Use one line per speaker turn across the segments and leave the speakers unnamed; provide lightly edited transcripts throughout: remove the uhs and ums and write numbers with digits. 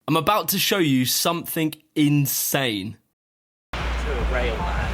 I'm about to show you something insane.
To a rail, man.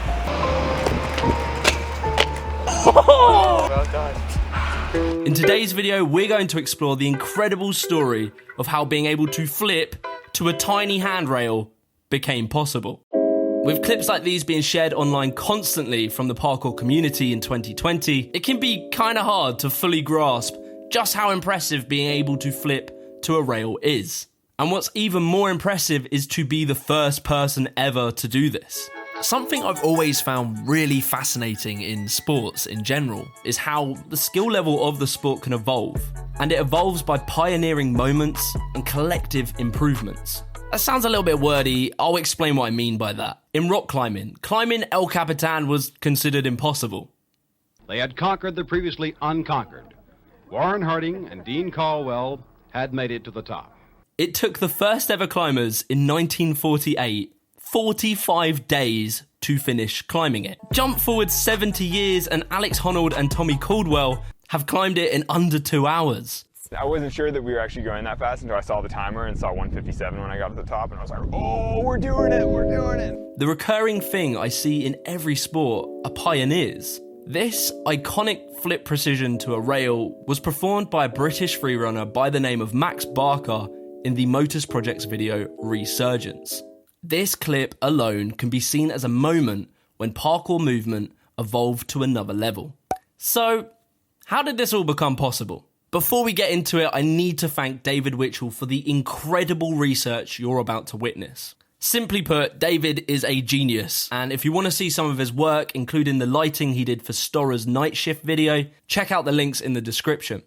Well done.
In today's video, we're going to explore the incredible story of how being able to flip to a tiny handrail became possible. With clips like these being shared online constantly from the parkour community in 2020, it can be kind of hard to fully grasp just how impressive being able to flip to a rail is. And what's even more impressive is to be the first person ever to do this. Something I've always found really fascinating in sports in general is how the skill level of the sport can evolve, and it evolves by pioneering moments and collective improvements. That sounds a little bit wordy. I'll explain what I mean by that. In rock climbing El Capitan was considered impossible.
They had conquered the previously unconquered. Warren Harding and Dean Caldwell had made it to the top.
It took the first ever climbers in 1948 45 days to finish climbing it. Jump forward 70 years and Alex Honnold and Tommy Caldwell have climbed it in under 2 hours.
I wasn't sure that we were actually going that fast until I saw the timer and saw 1:57 when I got to the top, and I was like, oh, we're doing it.
The recurring thing I see in every sport are pioneers. This iconic flip precision to a rail was performed by a British freerunner by the name of Max Barker in the Motus project's video Resurgence. This clip alone can be seen as a moment when parkour movement evolved to another level. So, how did this all become possible? Before we get into it, I need to thank David Witchell for the incredible research you're about to witness. Simply put, David is a genius, and if you want to see some of his work, including the lighting he did for Stora's Night Shift video, check out the links in the description.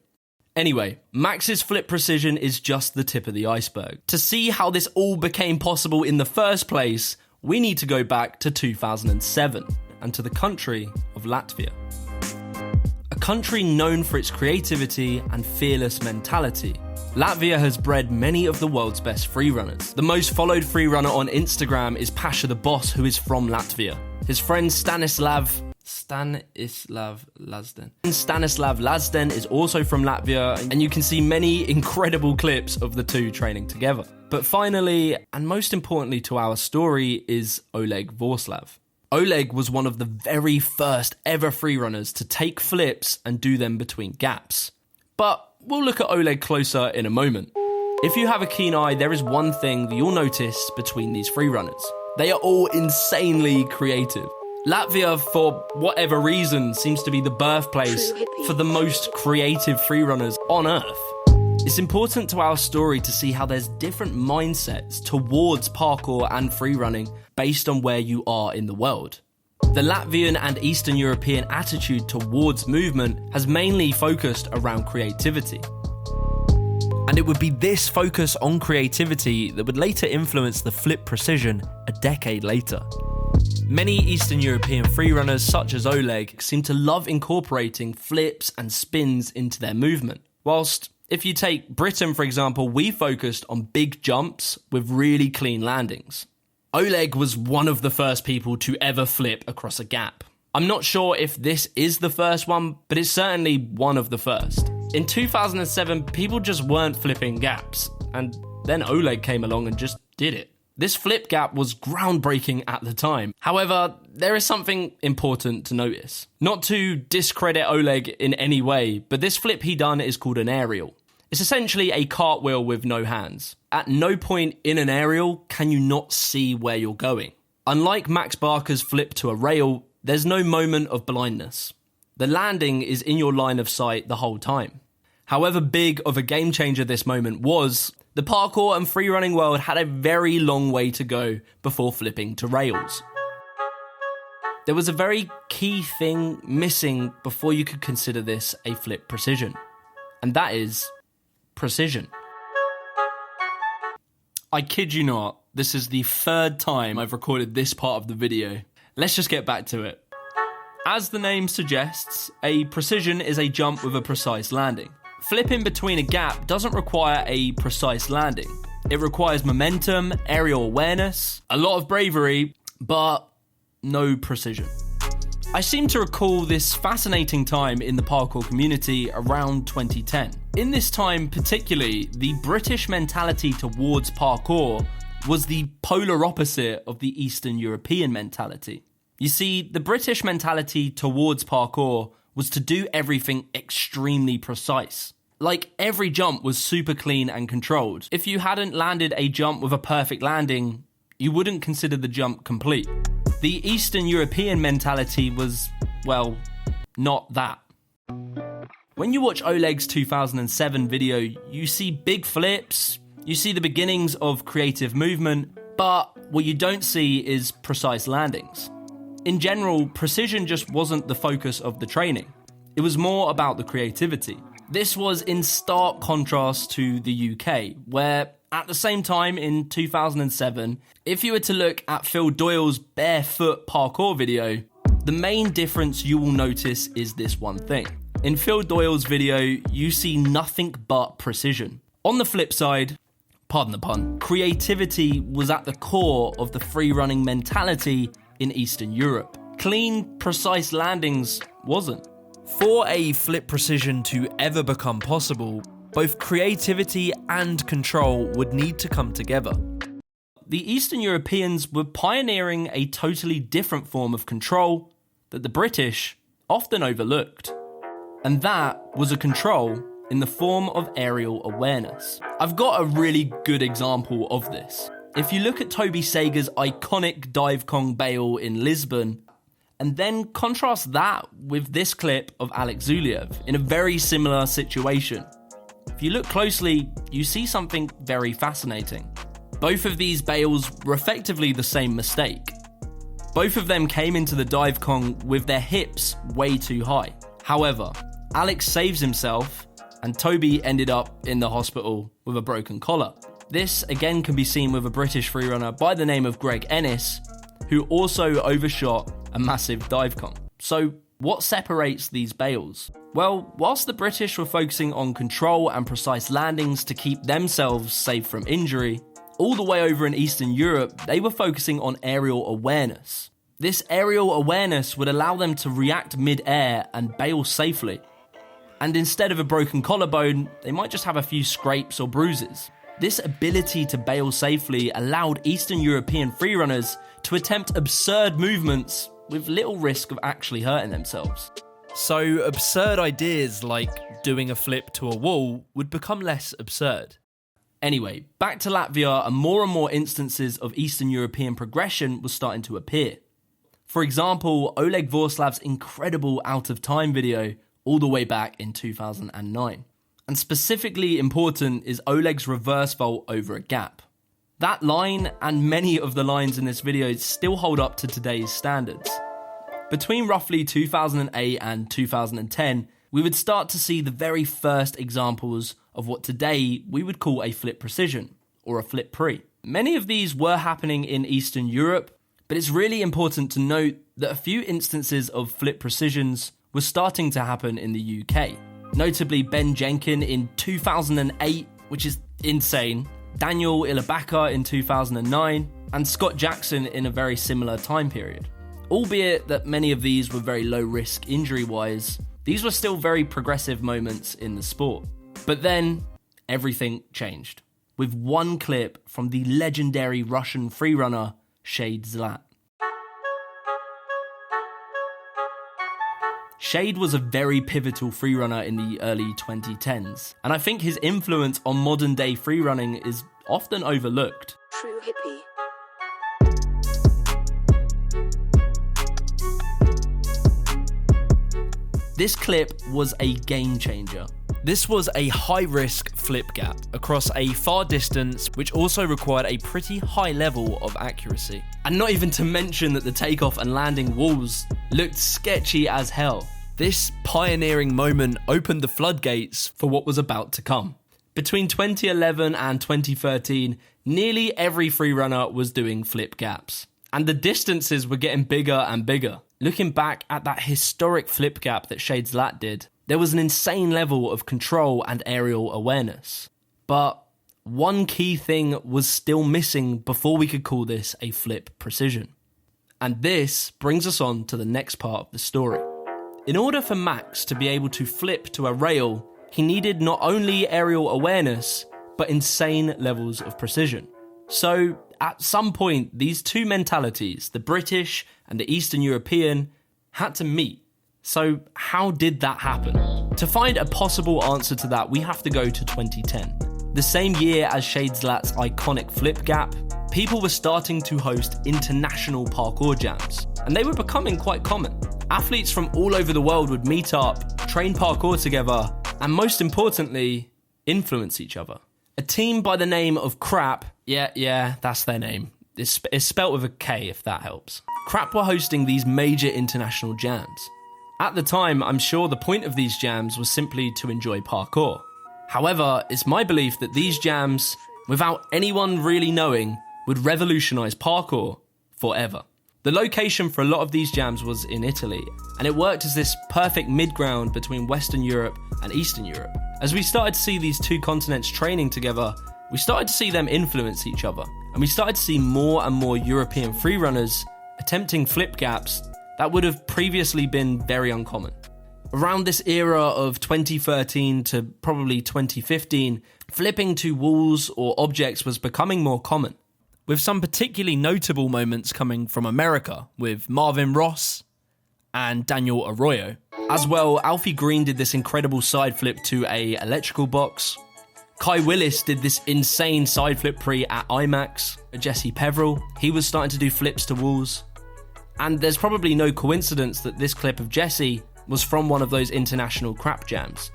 Anyway, Max's flip precision is just the tip of the iceberg. To see how this all became possible in the first place, we need to go back to 2007 and to the country of Latvia. A country known for its creativity and fearless mentality. Latvia has bred many of the world's best freerunners. The most followed freerunner on Instagram is Pasha the Boss, who is from Latvia. His friend Stanislav Lazden is also from Latvia, and you can see many incredible clips of the two training together. But finally, and most importantly to our story, is Oleg Vorslav. Oleg was one of the very first ever freerunners to take flips and do them between gaps. But we'll look at Oleg closer in a moment. If you have a keen eye, there is one thing that you'll notice between these freerunners. They are all insanely creative. Latvia, for whatever reason, seems to be the birthplace for the most creative freerunners on Earth. It's important to our story to see how there's different mindsets towards parkour and freerunning based on where you are in the world. The Latvian and Eastern European attitude towards movement has mainly focused around creativity. And it would be this focus on creativity that would later influence the flip precision a decade later. Many Eastern European freerunners, such as Oleg, seem to love incorporating flips and spins into their movement. Whilst, if you take Britain, for example, we focused on big jumps with really clean landings. Oleg was one of the first people to ever flip across a gap. I'm not sure if this is the first one, but it's certainly one of the first. In 2007, people just weren't flipping gaps, and then Oleg came along and just did it. This flip gap was groundbreaking at the time. However, there is something important to notice. Not to discredit Oleg in any way, but this flip he done is called an aerial. It's essentially a cartwheel with no hands. At no point in an aerial can you not see where you're going. Unlike Max Barker's flip to a rail, there's no moment of blindness. The landing is in your line of sight the whole time. However big of a game changer this moment was, the parkour and freerunning world had a very long way to go before flipping to rails. There was a very key thing missing before you could consider this a flip precision, and that is precision. I kid you not, this is the third time I've recorded this part of the video. Let's just get back to it. As the name suggests, a precision is a jump with a precise landing. Flipping between a gap doesn't require a precise landing. It requires momentum, aerial awareness, a lot of bravery, but no precision. I seem to recall this fascinating time in the parkour community around 2010. In this time particularly, the British mentality towards parkour was the polar opposite of the Eastern European mentality. You see, the British mentality towards parkour was to do everything extremely precise. Like, every jump was super clean and controlled. If you hadn't landed a jump with a perfect landing, you wouldn't consider the jump complete. The Eastern European mentality was, well, not that. When you watch Oleg's 2007 video, you see big flips, you see the beginnings of creative movement, but what you don't see is precise landings. In general, precision just wasn't the focus of the training. It was more about the creativity. This was in stark contrast to the UK, where at the same time in 2007, if you were to look at Phil Doyle's barefoot parkour video, the main difference you will notice is this one thing. In Phil Doyle's video, you see nothing but precision. On the flip side, pardon the pun, creativity was at the core of the free-running mentality in Eastern Europe. Clean, precise landings wasn't. For a flip precision to ever become possible, both creativity and control would need to come together. The Eastern Europeans were pioneering a totally different form of control that the British often overlooked. And that was a control in the form of aerial awareness. I've got a really good example of this. If you look at Toby Sager's iconic dive Kong bail in Lisbon, and then contrast that with this clip of Alex Zuliev in a very similar situation. If you look closely, you see something very fascinating. Both of these bails were effectively the same mistake. Both of them came into the dive Kong with their hips way too high. However, Alex saves himself, and Toby ended up in the hospital with a broken collar. This again can be seen with a British freerunner by the name of Greg Ennis, who also overshot a massive dive Kong. So what separates these bails? Well, whilst the British were focusing on control and precise landings to keep themselves safe from injury, all the way over in Eastern Europe, they were focusing on aerial awareness. This aerial awareness would allow them to react mid-air and bail safely. And instead of a broken collarbone, they might just have a few scrapes or bruises. This ability to bail safely allowed Eastern European freerunners to attempt absurd movements with little risk of actually hurting themselves. So absurd ideas like doing a flip to a wall would become less absurd. Anyway, back to Latvia, and more instances of Eastern European progression was starting to appear. For example, Oleg Vorslav's incredible Out of Time video all the way back in 2009. And specifically important is Oleg's reverse vault over a gap. That line, and many of the lines in this video, still hold up to today's standards. Between roughly 2008 and 2010, we would start to see the very first examples of what today we would call a flip precision, or a flip pre. Many of these were happening in Eastern Europe, but it's really important to note that a few instances of flip precisions were starting to happen in the UK. Notably Ben Jenkin in 2008, which is insane, Daniel Ilabaka in 2009, and Scott Jackson in a very similar time period. Albeit that many of these were very low risk injury-wise, these were still very progressive moments in the sport. But then, everything changed, with one clip from the legendary Russian freerunner Shade Zlat. Shade was a very pivotal freerunner in the early 2010s, and I think his influence on modern day freerunning is often overlooked.
True hippie.
This clip was a game changer. This was a high-risk flip gap across a far distance, which also required a pretty high level of accuracy. And not even to mention that the takeoff and landing walls looked sketchy as hell. This pioneering moment opened the floodgates for what was about to come. Between 2011 and 2013, nearly every freerunner was doing flip gaps. And the distances were getting bigger and bigger. Looking back at that historic flip gap that Shade Zlat did, there was an insane level of control and aerial awareness. But one key thing was still missing before we could call this a flip precision. And this brings us on to the next part of the story. In order for Max to be able to flip to a rail, he needed not only aerial awareness, but insane levels of precision. So, at some point, these two mentalities, the British and the Eastern European, had to meet. So, how did that happen? To find a possible answer to that, we have to go to 2010. The same year as Shadeslat's iconic flip gap, people were starting to host international parkour jams, and they were becoming quite common. Athletes from all over the world would meet up, train parkour together, and most importantly, influence each other. A team by the name of Crap, yeah, that's their name. It's spelt with a K if that helps. Crap were hosting these major international jams. At the time, I'm sure the point of these jams was simply to enjoy parkour. However, it's my belief that these jams, without anyone really knowing, would revolutionise parkour forever. The location for a lot of these jams was in Italy, and it worked as this perfect mid-ground between Western Europe and Eastern Europe. As we started to see these two continents training together, we started to see them influence each other, and we started to see more and more European freerunners attempting flip gaps that would have previously been very uncommon. Around this era of 2013 to probably 2015, flipping to walls or objects was becoming more common, with some particularly notable moments coming from America, with Marvin Ross and Daniel Arroyo. As well, Alfie Green did this incredible side flip to a electrical box. Kai Willis did this insane side flip pre at IMAX. Jesse Peveril, he was starting to do flips to walls. And there's probably no coincidence that this clip of Jesse was from one of those international crap jams.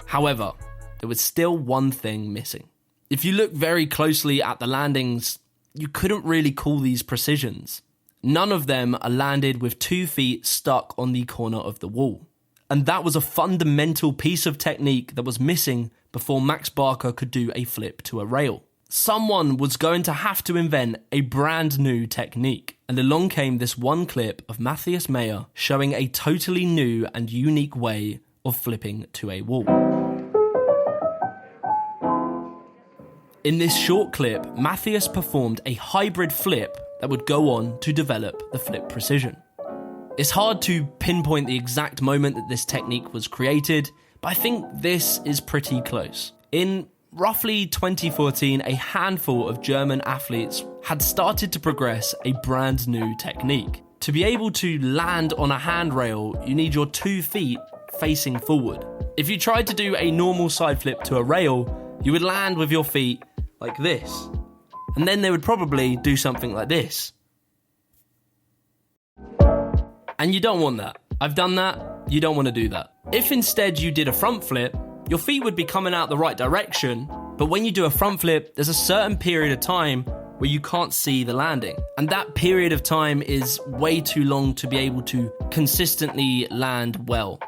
However, there was still one thing missing. If you look very closely at the landings, you couldn't really call these precisions. None of them are landed with 2 feet stuck on the corner of the wall. And that was a fundamental piece of technique that was missing before Max Barker could do a flip to a rail. Someone was going to have to invent a brand new technique. And along came this one clip of Matthias Mayer showing a totally new and unique way of flipping to a wall. In this short clip, Matthias performed a hybrid flip that would go on to develop the flip precision. It's hard to pinpoint the exact moment that this technique was created, but I think this is pretty close. In roughly 2014, a handful of German athletes had started to progress a brand new technique. To be able to land on a handrail, you need your 2 feet facing forward. If you tried to do a normal side flip to a rail, you would land with your feet like this. And then they would probably do something like this. And you don't want that. I've done that, you don't want to do that. If instead you did a front flip, your feet would be coming out the right direction, but when you do a front flip, there's a certain period of time where you can't see the landing. And that period of time is way too long to be able to consistently land well.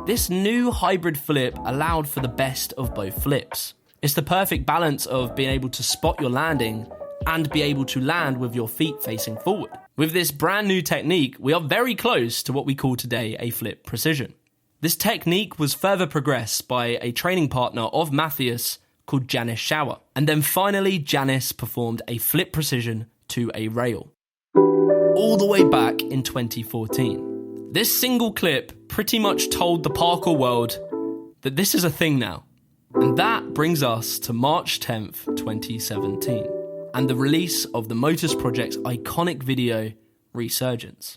This new hybrid flip allowed for the best of both flips. It's the perfect balance of being able to spot your landing and be able to land with your feet facing forward. With this brand new technique, we are very close to what we call today a flip precision. This technique was further progressed by a training partner of Matthias called Janice Schauer. And then finally, Janice performed a flip precision to a rail. All the way back in 2014. This single clip pretty much told the parkour world that this is a thing now. And that brings us to March 10th, 2017, and the release of the Motus project's iconic video, Resurgence.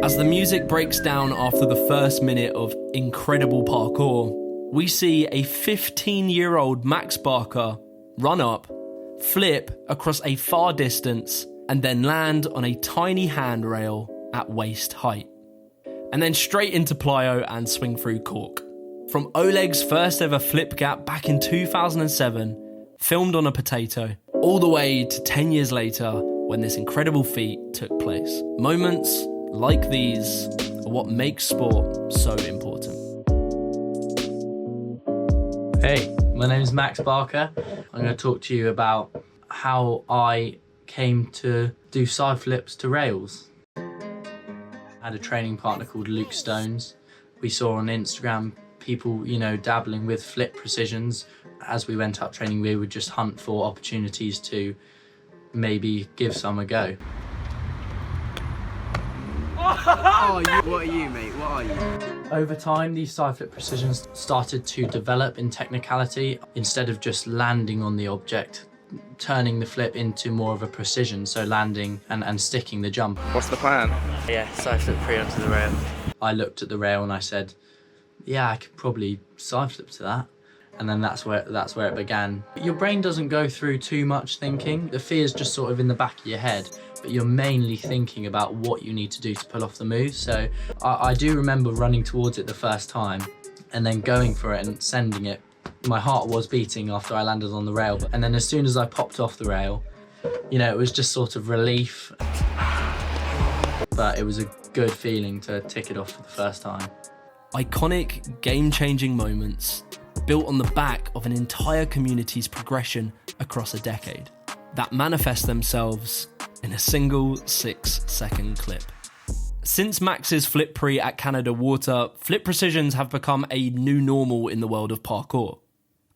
As the music breaks down after the first minute of incredible parkour, we see a 15-year-old Max Barker run up, flip across a far distance, and then land on a tiny handrail at waist height. And then straight into plyo and swing through cork. From Oleg's first ever flip gap back in 2007, filmed on a potato, all the way to 10 years later when this incredible feat took place. Moments like these are what makes sport so important.
Hey, my name is Max Barker. I'm going to talk to you about how I came to do side flips to rails. I had a training partner called Luke Stones. We saw on Instagram people, you know, dabbling with flip precisions. As we went up training, we would just hunt for opportunities to maybe give some a go.
What are you, mate? What are you?
Over time, these side flip precisions started to develop in technicality. Instead of just landing on the object, turning the flip into more of a precision, so landing and sticking the jump.
What's the plan?
Yeah, side flip free onto the rail.
I looked at the rail and I said, yeah, I could probably side flip to that. And then that's where it began. Your brain doesn't go through too much thinking. The fear's just sort of in the back of your head, but you're mainly thinking about what you need to do to pull off the move. So I do remember running towards it the first time and then going for it and sending it. My heart was beating after I landed on the rail, and then as soon as I popped off the rail, you know, it was just sort of relief. But it was a good feeling to tick it off for the first time.
Iconic, game-changing moments built on the back of an entire community's progression across a decade that manifest themselves in a single 6-second clip. Since Max's flip pre at Canada Water, flip precisions have become a new normal in the world of parkour.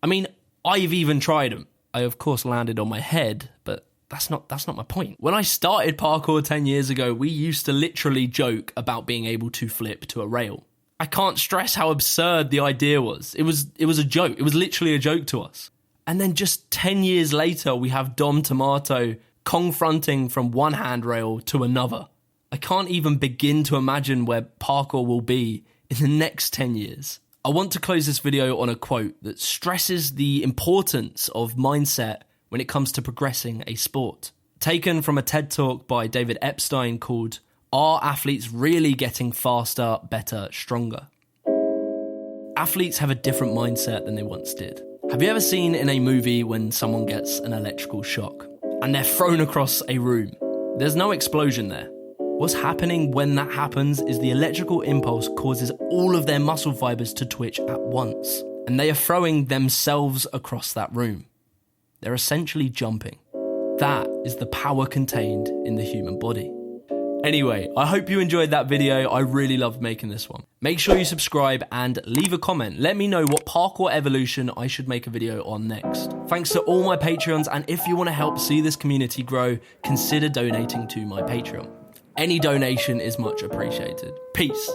I mean, I've even tried them. I of course landed on my head, but that's not my point. When I started parkour 10 years ago, we used to literally joke about being able to flip to a rail. I can't stress how absurd the idea was. It was a joke. It was literally a joke to us. And then just 10 years later, we have Dom Tomato confronting from one handrail to another. I can't even begin to imagine where parkour will be in the next 10 years. I want to close this video on a quote that stresses the importance of mindset when it comes to progressing a sport. Taken from a TED Talk by David Epstein called "Are Athletes Really Getting Faster, Better, Stronger?" Athletes have a different mindset than they once did. Have you ever seen in a movie when someone gets an electrical shock and they're thrown across a room? There's no explosion there. What's happening when that happens is the electrical impulse causes all of their muscle fibers to twitch at once, and they are throwing themselves across that room. They're essentially jumping. That is the power contained in the human body. Anyway, I hope you enjoyed that video. I really loved making this one. Make sure you subscribe and leave a comment. Let me know what parkour evolution I should make a video on next. Thanks to all my Patreons, and if you want to help see this community grow, consider donating to my Patreon. Any donation is much appreciated. Peace.